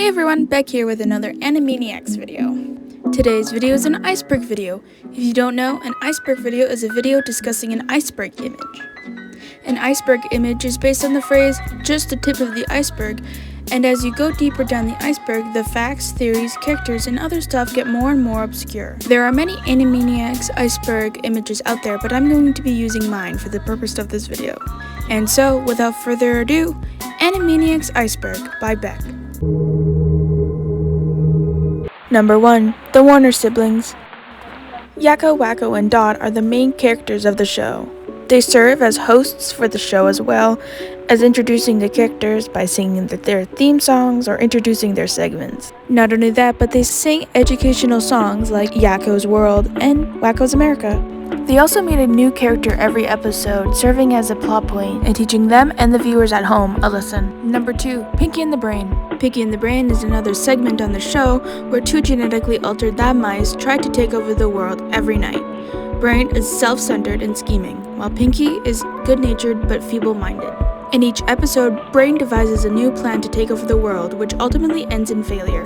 Hey everyone, back here with another Animaniacs video. Today's video is an iceberg video. If you don't know, an iceberg video is a video discussing an iceberg image. An iceberg image is based on the phrase, just the tip of the iceberg, and as you go deeper down the iceberg, the facts, theories, characters, and other stuff get more and more obscure. There are many Animaniacs iceberg images out there, but I'm going to be using mine for the purpose of this video. And so, without further ado, Animaniacs Iceberg by Beck. Number 1. The Warner Siblings. Yakko, Wakko, and Dot are the main characters of the show. They serve as hosts for the show as well as introducing the characters by singing their theme songs or introducing their segments. Not only that, but they sing educational songs like Yakko's World and Wakko's America. They also made a new character every episode, serving as a plot point and teaching them and the viewers at home a lesson. Number 2. Pinky and the Brain. Pinky and the Brain is another segment on the show where two genetically altered lab mice try to take over the world every night. Brain is self-centered and scheming, while Pinky is good-natured but feeble-minded. In each episode, Brain devises a new plan to take over the world, which ultimately ends in failure.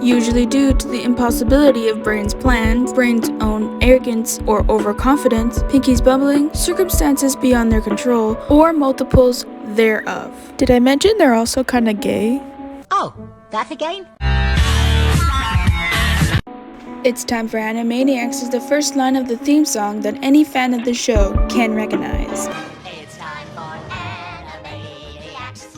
Usually due to the impossibility of Brain's plans, Brain's own arrogance or overconfidence, Pinky's bumbling, circumstances beyond their control, or multiples thereof. Did I mention they're also kinda gay? Oh, that again? It's time for Animaniacs is the first line of the theme song that any fan of the show can recognize. It's time for Animaniacs,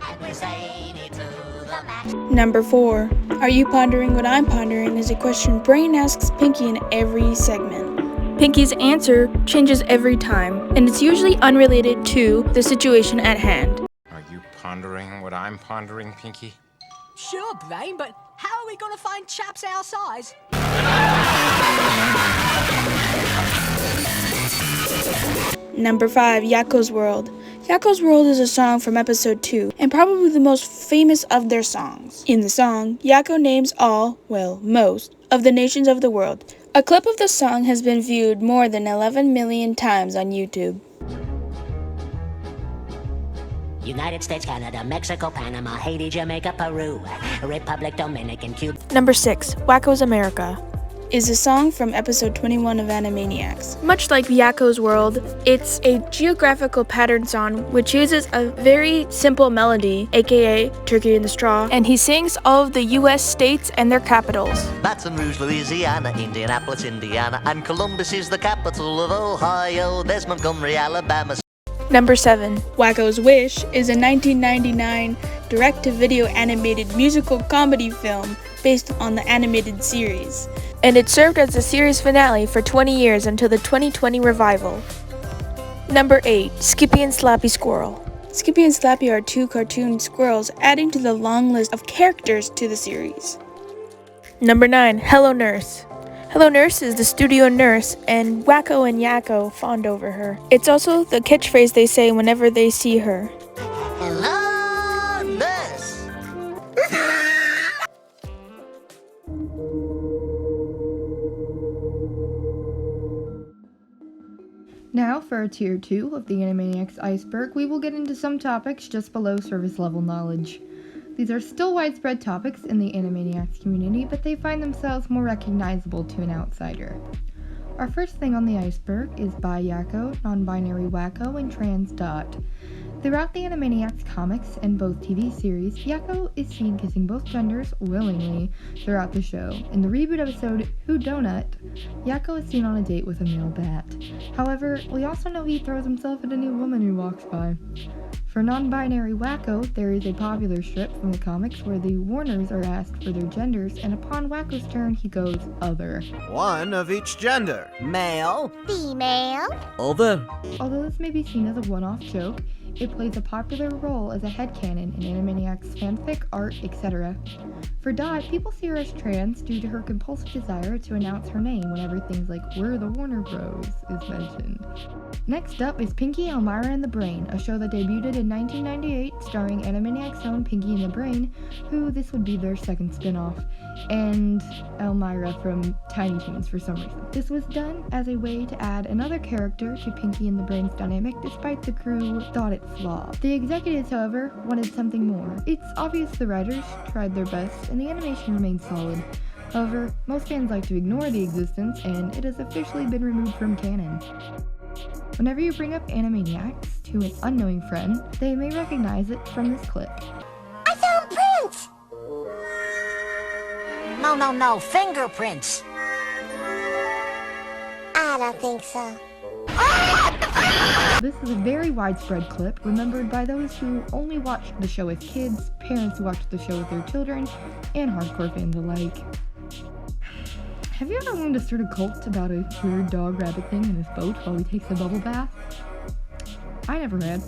and we're saying it to the max. Number 4. Are you pondering what I'm pondering is a question Brain asks Pinky in every segment. Pinky's answer changes every time, and it's usually unrelated to the situation at hand. Are you pondering what I'm pondering, Pinky? Sure, Brain, but how are we gonna find chaps our size? Number 5. Yakko's World. Yakko's World is a song from episode 2, and probably the most famous of their songs. In the song, Yakko names all, well, most, of the nations of the world. A clip of the song has been viewed more than 11 million times on YouTube. United States, Canada, Mexico, Panama, Haiti, Jamaica, Peru, Republic, Dominican, Cuba. Number 6. Wakko's America is a song from episode 21 of Animaniacs. Much like Yakko's World, it's a geographical pattern song which uses a very simple melody, aka Turkey in the Straw, and he sings all of the US states and their capitals. Baton Rouge, Louisiana, Indianapolis, Indiana, and Columbus is the capital of Ohio. There's Montgomery, Alabama. Number 7. Wakko's Wish is a 1999 direct-to-video animated musical comedy film based on the animated series, and it served as the series finale for 20 years until the 2020 revival. Number 8. Skippy and Slappy Squirrel. Skippy and Slappy are two cartoon squirrels adding to the long list of characters to the series. Number 9. Hello Nurse. Hello Nurse is the studio nurse, and Wakko and Yakko fawn over her. It's also the catchphrase they say whenever they see her. Hello, nurse! Now, for Tier 2 of the Animaniacs Iceberg, we will get into some topics just below service level knowledge. These are still widespread topics in the Animaniacs community, but they find themselves more recognizable to an outsider. Our first thing on the iceberg is bi Yakko, non-binary Wakko, and trans Dot. Throughout the Animaniacs comics and both TV series, Yakko is seen kissing both genders willingly throughout the show. In the reboot episode Who Donut, Yakko is seen on a date with a male bat. However, we also know he throws himself at any woman who walks by. For non-binary Wakko, there is a popular strip from the comics where the Warners are asked for their genders, and upon Wakko's turn, he goes other. One of each gender. Male. Female. Other. Although this may be seen as a one-off joke, it plays a popular role as a headcanon in Animaniacs fanfic, art, etc. For Dot, people see her as trans due to her compulsive desire to announce her name whenever things like "We're the Warner Bros" is mentioned. Next up is Pinky, Elmyra, and the Brain, a show that debuted in 1998 starring Animaniacs' own Pinky and the Brain, who this would be their second spin-off, and Elmyra from Tiny Toons for some reason. This was done as a way to add another character to Pinky and the Brain's dynamic despite the crew thought it flawed. The executives, however, wanted something more. It's obvious the writers tried their best and the animation remained solid. However, most fans like to ignore the existence and it has officially been removed from canon. Whenever you bring up Animaniacs to an unknowing friend, they may recognize it from this clip. I found prints! No, fingerprints. I don't think so. This is a very widespread clip, remembered by those who only watched the show as kids, parents who watched the show with their children, and hardcore fans alike. Have you ever wanted to start a cult about a weird dog-rabbit thing in his boat while he takes a bubble bath? I never had,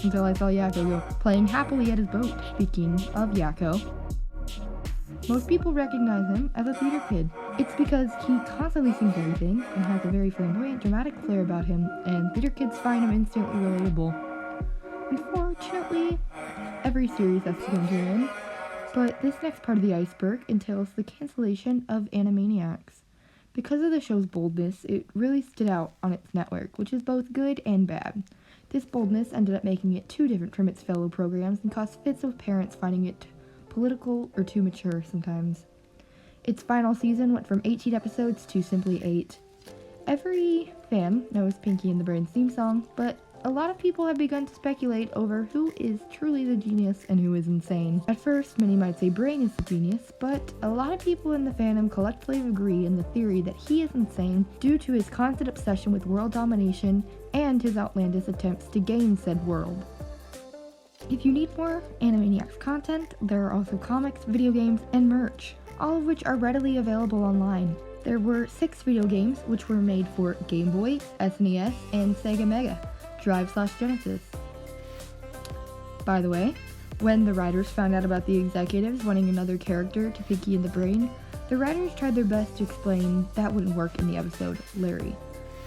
until I saw Yakko go playing happily at his boat. Speaking of Yakko, most people recognize him as a theater kid. It's because he constantly sings everything and has a very flamboyant, dramatic flair about him, and theater kids find him instantly relatable. Unfortunately, every series has to come to an end, but this next part of the iceberg entails the cancellation of Animaniacs. Because of the show's boldness, it really stood out on its network, which is both good and bad. This boldness ended up making it too different from its fellow programs and caused fits of parents finding it political or too mature sometimes. Its final season went from 18 episodes to simply 8. Every fan knows Pinky and the Brain's theme song, but a lot of people have begun to speculate over who is truly the genius and who is insane. At first, many might say Brain is the genius, but a lot of people in the fandom collectively agree in the theory that he is insane due to his constant obsession with world domination and his outlandish attempts to gain said world. If you need more Animaniacs content, there are also comics, video games, and merch, all of which are readily available online. There were 6 video games which were made for Game Boy, SNES, and Sega Mega Drive/Genesis. By the way, when the writers found out about the executives wanting another character to Pinky and the Brain, the writers tried their best to explain that wouldn't work in the episode Larry.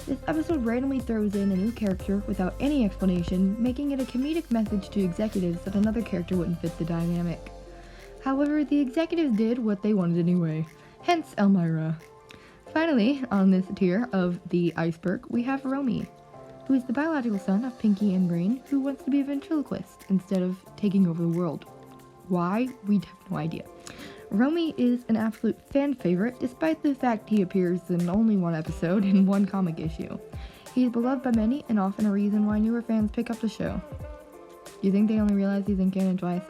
This episode randomly throws in a new character without any explanation, making it a comedic message to executives that another character wouldn't fit the dynamic. However, the executives did what they wanted anyway, hence Elmyra. Finally, on this tier of the iceberg, we have Romy, who is the biological son of Pinky and Brain, who wants to be a ventriloquist instead of taking over the world. Why? We have no idea. Romy is an absolute fan favorite, despite the fact he appears in only one episode in one comic issue. He is beloved by many, and often a reason why newer fans pick up the show. You think they only realize he's in canon twice?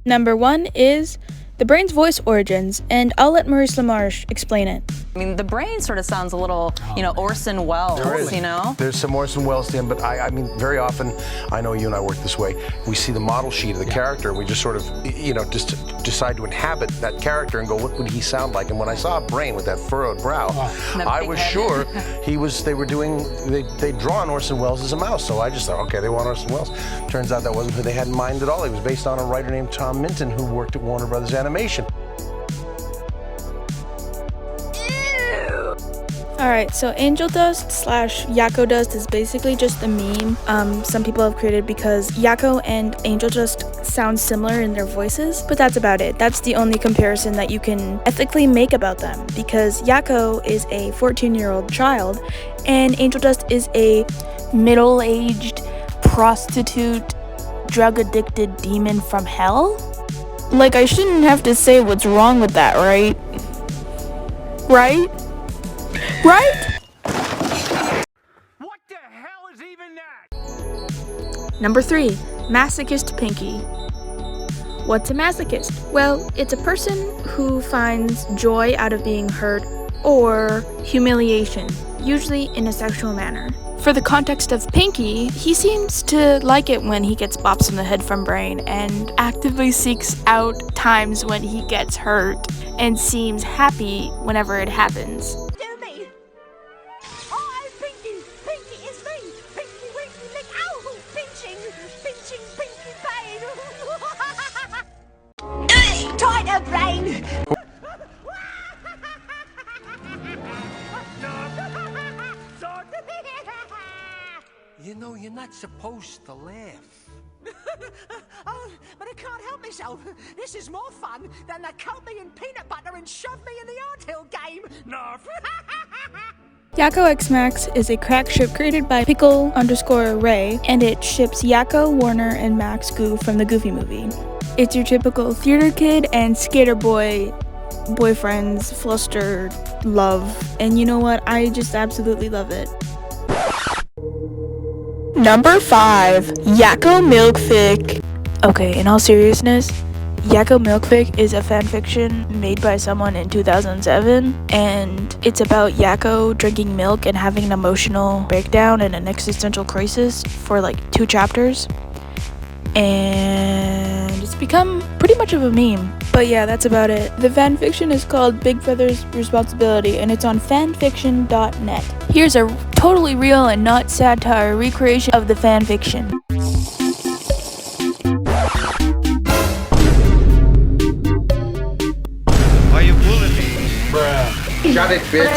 Number 1 is the Brain's voice origins, and I'll let Maurice LaMarche explain it. I mean, the Brain sort of sounds a little, Orson Welles, There's some Orson Welles to him, but I mean, very often, I know you and I work this way, we see the model sheet of the character, we just sort of, just decide to inhabit that character and go, what would he sound like? And when I saw Brain with that furrowed brow, I was sure they'd drawn Orson Welles as a mouse, so I just thought, okay, they want Orson Welles. Turns out that wasn't who they had in mind at all. He was based on a writer named Tom Minton who worked at Warner Brothers Animation. Alright, so Angel Dust / Yakko Dust is basically just a meme some people have created because Yakko and Angel Dust sound similar in their voices, but that's about it. That's the only comparison that you can ethically make about them, because Yakko is a 14-year-old child and Angel Dust is a middle-aged, prostitute, drug-addicted demon from hell? Like, I shouldn't have to say what's wrong with that, right? Right? Right? What the hell is even that? Number 3, Masochist Pinky. What's a masochist? Well, it's a person who finds joy out of being hurt or humiliation, usually in a sexual manner. For the context of Pinky, he seems to like it when he gets bops on the head from Brain and actively seeks out times when he gets hurt and seems happy whenever it happens. there, brain! You know, you're not supposed to laugh. Oh, but I can't help myself. This is more fun than the coat me in peanut butter and shove me in the anthill game. No. Yakko X Max is a crack ship created by Pickle_Ray, and it ships Yakko, Warner, and Max Goo from the Goofy movie. It's your typical theater kid and skater boy, boyfriends, fluster, love, and you know what? I just absolutely love it. Number 5, Yakko Milkfic. Okay, in all seriousness, Yakko Milkfic is a fanfiction made by someone in 2007, and it's about Yakko drinking milk and having an emotional breakdown and an existential crisis for like 2 chapters. And it's become pretty much of a meme. But yeah, that's about it. The fanfiction is called Big Brother's Responsibility, and it's on fanfiction.net. Here's a totally real and not satire recreation of the fanfiction. Why you bullying me? Bruh. Shut it, bitch.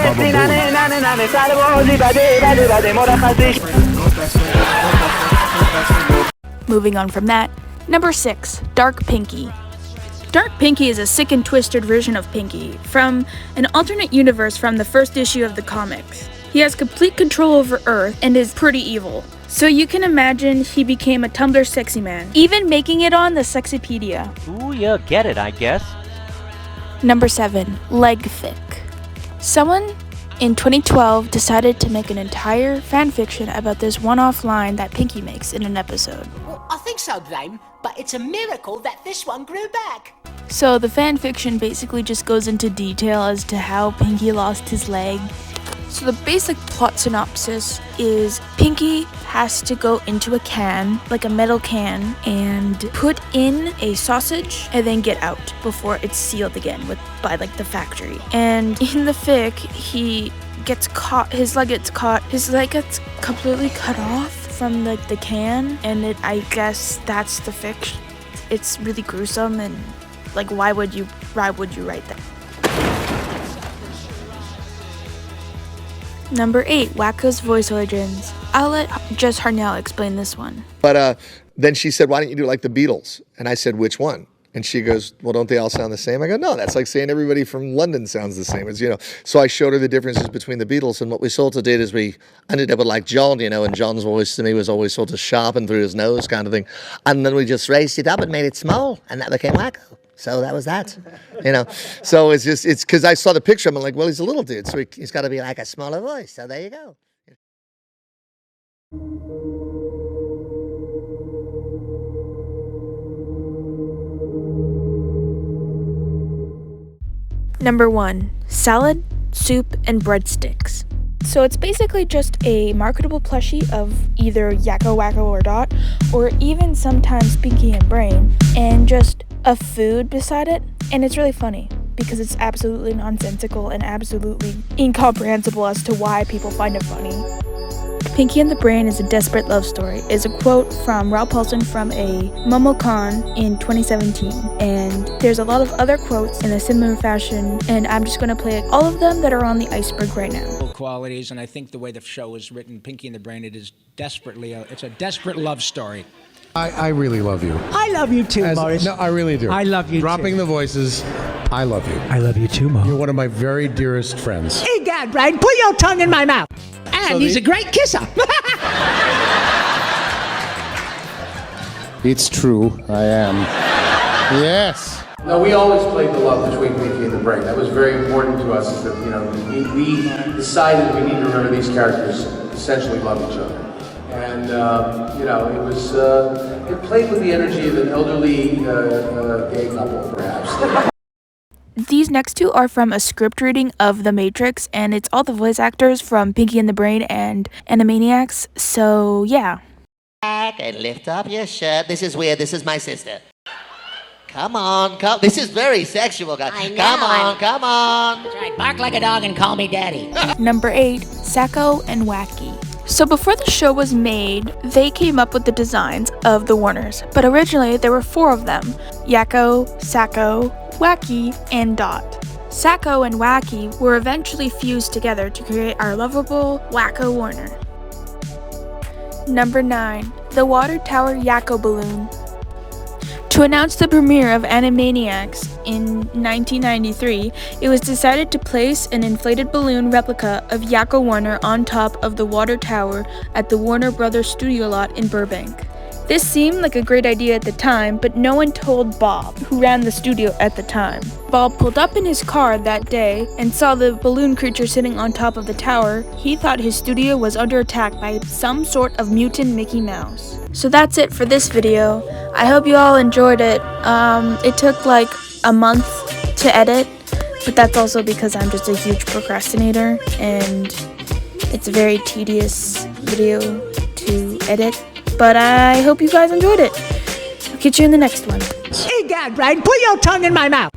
Moving on from that, number 6, Dark Pinky. Dark Pinky is a sick and twisted version of Pinky from an alternate universe from the first issue of the comics. He has complete control over Earth and is pretty evil. So you can imagine he became a Tumblr sexy man, even making it on the Sexypedia. Ooh, you get it, I guess. Number 7, Legfic. Someone in 2012 decided to make an entire fanfiction about this one-off line that Pinky makes in an episode. Well, I think so, Brain, but it's a miracle that this one grew back. So the fanfiction basically just goes into detail as to how Pinky lost his leg. So the basic plot synopsis is Pinky has to go into a can, like a metal can, and put in a sausage and then get out before it's sealed again by like the factory. And in the fic, he gets caught, his leg gets completely cut off from the can, and I guess that's the fic. It's really gruesome, and like why would you write that? Number 8, Wakko's voice origins. I'll let just Harnell explain this one. But then she said, why don't you do like the Beatles? And I said, which one? And she goes, well, don't they all sound the same? I go, no, that's like saying everybody from London sounds the same. It's, So I showed her the differences between the Beatles, and what we sort of did is we ended up with like John, and John's voice to me was always sort of sharp and through his nose kind of thing. And then we just raised it up and made it small, and that became Wakko. So that was that, So it's because I saw the picture, I'm like, well, he's a little dude, so he's got to be like a smaller voice. So there you go. Number 1, salad, soup, and breadsticks. So it's basically just a marketable plushie of either Yakko, Wakko, or Dot, or even sometimes Pinky and Brain, and just a food beside it. And it's really funny because it's absolutely nonsensical and absolutely incomprehensible as to why people find it funny. Pinky and the Brain is a desperate love story is a quote from Raoul Paulson from a MomoCon in 2017, and there's a lot of other quotes in a similar fashion, and I'm just going to play all of them that are on the iceberg right now. Qualities, and I think the way the show is written, Pinky and the Brain, it's a desperate love story. I really love you. I love you too, Morris. No, I really do. I love you Dropping too. the voices, I love you. I love you too, Mo. You're one of my very dearest friends. EGAD, Brain, put your tongue in my mouth. And he's a great kisser. It's true, I am. Yes. No, we always played the love between Pinky and the Brain. That was very important to us. Is that we decided we need to remember these characters essentially love each other, and it was it played with the energy of an elderly gay couple, perhaps. These next two are from a script reading of The Matrix, and it's all the voice actors from Pinky and the Brain and Animaniacs, so yeah. Back and lift up your shirt. This is weird. This is my sister. Come on, come. This is very sexual, guys. I know, Come on. That's right. Bark like a dog and call me daddy. Number 8, Sakko and Wakky. So before the show was made, they came up with the designs of the Warners, but originally there were 4 of them: Yakko, Sakko, Wakky, and Dot. Sakko and Wakky were eventually fused together to create our lovable Wakko Warner. Number 9. The Water Tower Yakko Balloon. To announce the premiere of Animaniacs in 1993, it was decided to place an inflated balloon replica of Yakko Warner on top of the water tower at the Warner Brothers studio lot in Burbank. This seemed like a great idea at the time, but no one told Bob, who ran the studio at the time. Bob pulled up in his car that day and saw the balloon creature sitting on top of the tower. He thought his studio was under attack by some sort of mutant Mickey Mouse. So that's it for this video. I hope you all enjoyed it. It took like a month to edit, but that's also because I'm just a huge procrastinator and it's a very tedious video to edit. But I hope you guys enjoyed it. I'll catch you in the next one. EGAD, Brain, put your tongue in my mouth.